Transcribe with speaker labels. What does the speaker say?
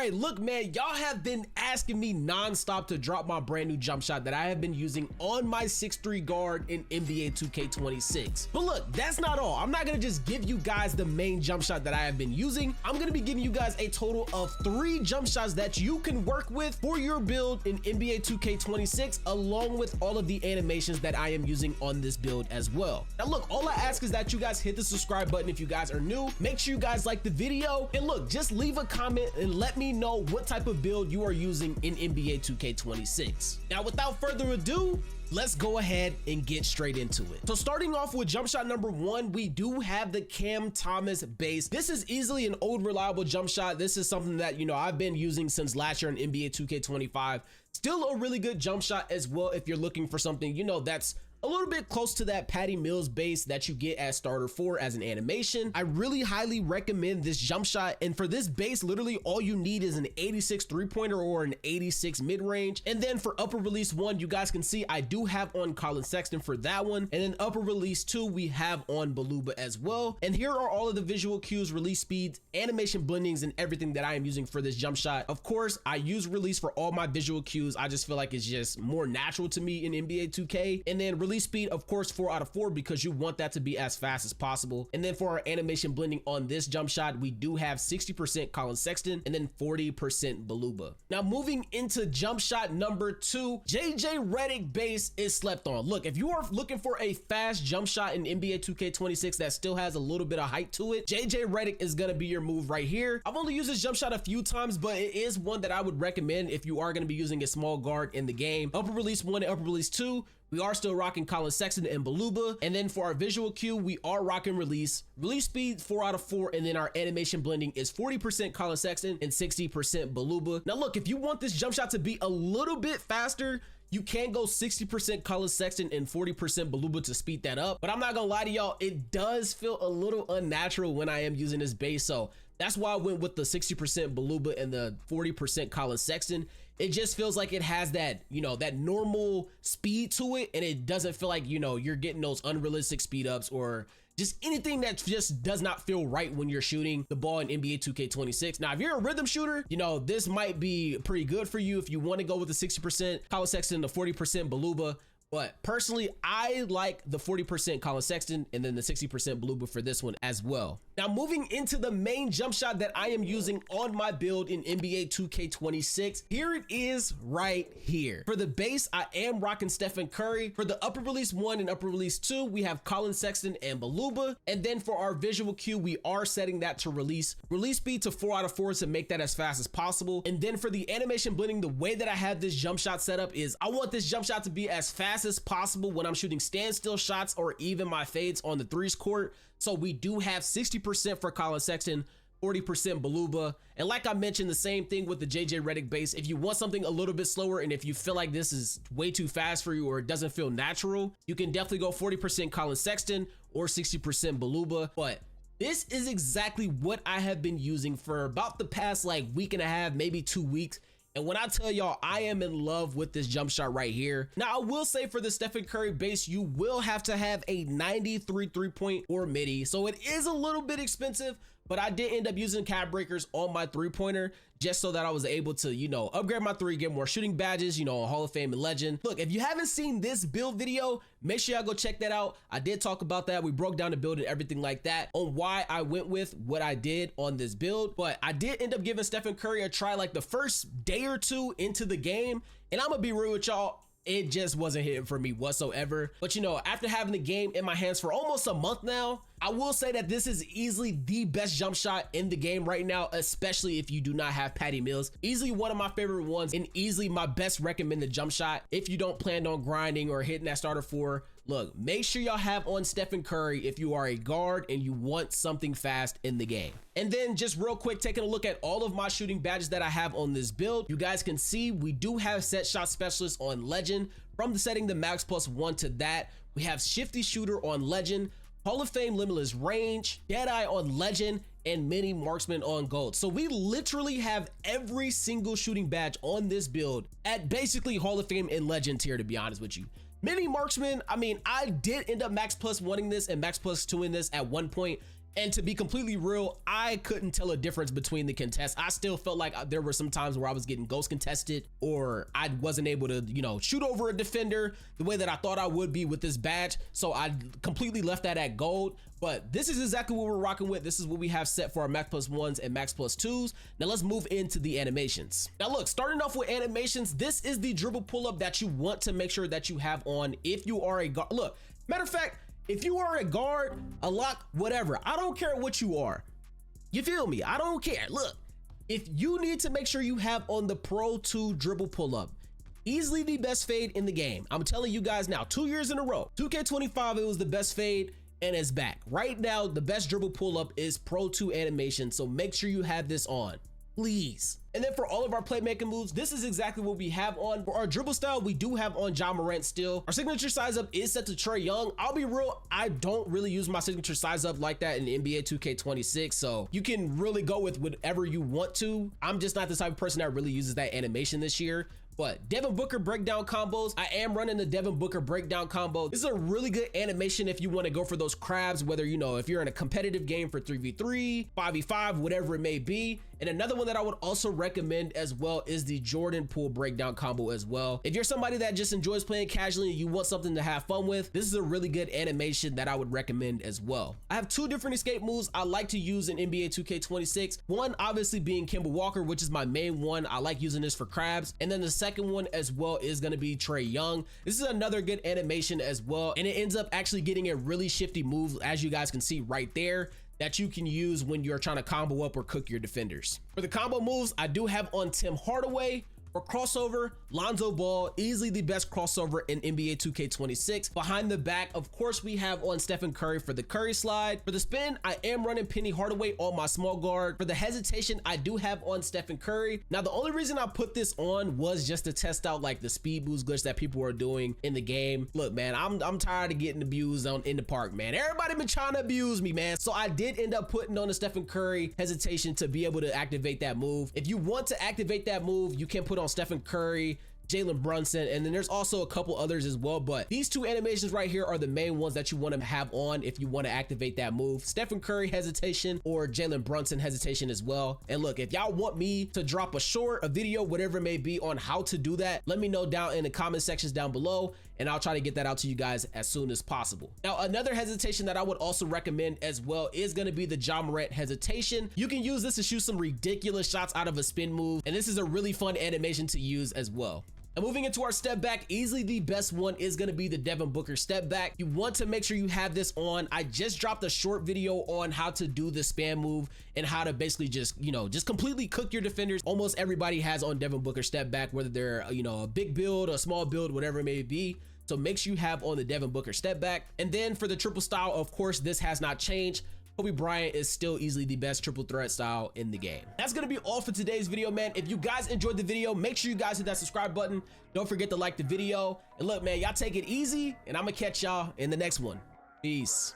Speaker 1: right, look, man, y'all have been asking me nonstop to drop my brand new jump shot that I have been using on my 6'3" guard in NBA 2K26. But look, that's not all. I'm not gonna just give you guys the main jump shot that I have been using. I'm gonna be giving you guys a total of 3 jump shots that you can work with for your build in NBA 2K26, along with all of the animations that I am using on this build as well. Now look, all I ask is that you guys hit the subscribe button if you guys are new. Make sure you guys like the video, and look, just leave a comment and let me know what type of build you are using in NBA 2K26. Now without further ado, let's go ahead and get straight into it. So starting off with jump shot number 1, we do have the Cam Thomas base. This is easily an old reliable jump shot. This is something that, you know, I've been using since last year in NBA 2K25. Still a really good jump shot as well if you're looking for something, you know, that's a little bit close to that Patty Mills base that you get as starter 4 as an animation. I really highly recommend this jump shot, and for this base, literally all you need is an 86 3-pointer or an 86 mid-range. And then for upper release 1, you guys can see I do have on Colin Sexton for that one, and then upper release 2 we have on Baluba as well. And here are all of the visual cues, release speeds, animation blendings, and everything that I am using for this jump shot. Of course, I use release for all my visual cues. I just feel like it's just more natural to me in NBA 2K. And then release speed, of course, 4 out of 4, because you want that to be as fast as possible. And then for our animation blending on this jump shot, we do have 60% Colin Sexton and then 40% Baluba. Now moving into jump shot number 2, JJ Redick base is slept on. Look, if you are looking for a fast jump shot in NBA 2K26 that still has a little bit of height to it, JJ Redick is gonna be your move right here. I've only used this jump shot a few times, but it is one that I would recommend if you are gonna be using a small guard in the game. Upper release 1 and upper release 2, we are still rocking Colin Sexton and Baluba. And then for our visual cue, we are rocking release speed 4 out of 4, and then our animation blending is 40% Colin Sexton and 60% Baluba. Now look, if you want this jump shot to be a little bit faster, you can go 60% Colin Sexton and 40% Baluba to speed that up. But I'm not gonna lie to y'all, it does feel a little unnatural when I am using this base. So that's why I went with the 60% Baluba and the 40% Colin Sexton. It just feels like it has that, you know, that normal speed to it, and it doesn't feel like, you know, you're getting those unrealistic speed ups or just anything that just does not feel right when you're shooting the ball in NBA 2K26. Now, if you're a rhythm shooter, you know, this might be pretty good for you if you want to go with the 60% Colin Sexton and the 40% Baluba. But personally, I like the 40% Colin Sexton and then the 60% Baluba for this one as well. Now, moving into the main jump shot that I am using on my build in NBA 2K26, here it is right here. For the base, I am rocking Stephen Curry. For the upper release 1 and upper release 2, we have Colin Sexton and Baluba. And then for our visual cue, we are setting that to release speed to 4 out of 4 to make that as fast as possible. And then for the animation blending, the way that I have this jump shot set up is I want this jump shot to be as fast as possible when I'm shooting standstill shots or even my fades on the 3s court. So we do have 60% for Colin Sexton, 40% Baluba. And like I mentioned, the same thing with the JJ Redick base. If you want something a little bit slower, and if you feel like this is way too fast for you or it doesn't feel natural, you can definitely go 40% Colin Sexton or 60% Baluba. But this is exactly what I have been using for about the past like week and a half, maybe 2 weeks. And when I tell y'all, I am in love with this jump shot right here. Now, I will say for the Stephen Curry base, you will have to have a 93 3-point or midi. So it is a little bit expensive, but I did end up using cap breakers on my 3-pointer just so that I was able to, you know, upgrade my 3, get more shooting badges, you know, Hall of Fame and Legend. Look, if you haven't seen this build video, make sure y'all go check that out. I did talk about that. We broke down the build and everything like that on why I went with what I did on this build. But I did end up giving Stephen Curry a try like the first day or 2 into the game. And I'm gonna be real with y'all, it just wasn't hitting for me whatsoever. But you know, after having the game in my hands for almost a month now, I will say that this is easily the best jump shot in the game right now, especially if you do not have Patty Mills. Easily one of my favorite ones and easily my best recommended jump shot. If you don't plan on grinding or hitting that starter 4, look, make sure y'all have on Stephen Curry if you are a guard and you want something fast in the game. And then just real quick, taking a look at all of my shooting badges that I have on this build, you guys can see we do have set shot specialist on Legend. From the setting the max +1 to that, we have shifty shooter on Legend, Hall of Fame limitless range, Deadeye on Legend, and mini marksman on gold. So we literally have every single shooting badge on this build at basically Hall of Fame and Legend tier, to be honest with you. Mini marksman, I mean, I did end up max +1ing this and max +2ing this at one point And to be completely real, I couldn't tell a difference between the contests. I still felt like there were some times where I was getting ghost contested, or I wasn't able to, you know, shoot over a defender the way that I thought I would be with this badge. So I completely left that at gold. But this is exactly what we're rocking with. This is what we have set for our max plus ones and max plus twos. Now let's move into the animations. Now look, starting off with animations, this is the dribble pull up that you want to make sure that you have on if you are a guard. Look, matter of fact, if you are a guard, a lock, whatever, I don't care what you are. You feel me? I don't care. Look, if you need to make sure you have on the Pro 2 dribble pull up, easily the best fade in the game. I'm telling you guys now, 2 years in a row, 2K25, it was the best fade, and it's back. Right now, the best dribble pull up is Pro 2 animation, so make sure you have this on, please. And then for all of our playmaking moves, this is exactly what we have on. For our dribble style, we do have on Ja Morant still. Our signature size up is set to Trae Young. I'll be real, I don't really use my signature size up like that in NBA 2K26, so you can really go with whatever you want to. I'm just not the type of person that really uses that animation this year. But Devin Booker breakdown combos, I am running the Devin Booker breakdown combo. This is a really good animation if you want to go for those crabs, whether, you know, if you're in a competitive game for 3v3, 5v5, whatever it may be. And another one that I would also recommend as well is the Jordan Poole breakdown combo as well. If you're somebody that just enjoys playing casually and you want something to have fun with, this is a really good animation that I would recommend as well. I have two different escape moves I like to use in NBA 2K26. One obviously being Kemba Walker, which is my main one. I like using this for crabs. And then the second one as well is going to be Trae Young. This is another good animation as well, and it ends up actually getting a really shifty move, as you guys can see right there, that you can use when you're trying to combo up or cook your defenders. For the combo moves, I do have on Tim Hardaway. For crossover, Lonzo Ball, easily the best crossover in NBA 2K26. Behind the back, of course, we have on Stephen Curry for the Curry slide. For the spin, I am running Penny Hardaway on my small guard. For the hesitation, I do have on Stephen Curry. Now, the only reason I put this on was just to test out like the speed boost glitch that people are doing in the game. Look, man, I'm tired of getting abused in the park, man. Everybody been trying to abuse me, man. So I did end up putting on the Stephen Curry hesitation to be able to activate that move. If you want to activate that move, you can put on Stephen Curry, Jalen Brunson, and then there's also a couple others as well, but these two animations right here are the main ones that you want to have on if you want to activate that move. Stephen Curry hesitation or Jalen Brunson hesitation as well. And look, if y'all want me to drop a short, a video, whatever it may be on how to do that, let me know down in the comment sections down below, and I'll try to get that out to you guys as soon as possible. Now, another hesitation that I would also recommend as well is going to be the Ja Morant hesitation. You can use this to shoot some ridiculous shots out of a spin move, and this is a really fun animation to use as well. And moving into our step back, easily the best one is going to be the Devin Booker step back. You want to make sure you have this on. I just dropped a short video on how to do the spam move and how to basically just, you know, just completely cook your defenders. Almost everybody has on Devin Booker step back, whether they're, you know, a big build, a small build, whatever it may be. So make sure you have on the Devin Booker step back. And then for the triple style, of course, this has not changed. Kobe Bryant is still easily the best triple threat style in the game. That's gonna be all for today's video, man. If you guys enjoyed the video, make sure you guys hit that subscribe button. Don't forget to like the video. And look, man, y'all take it easy, and I'm gonna catch y'all in the next one. Peace.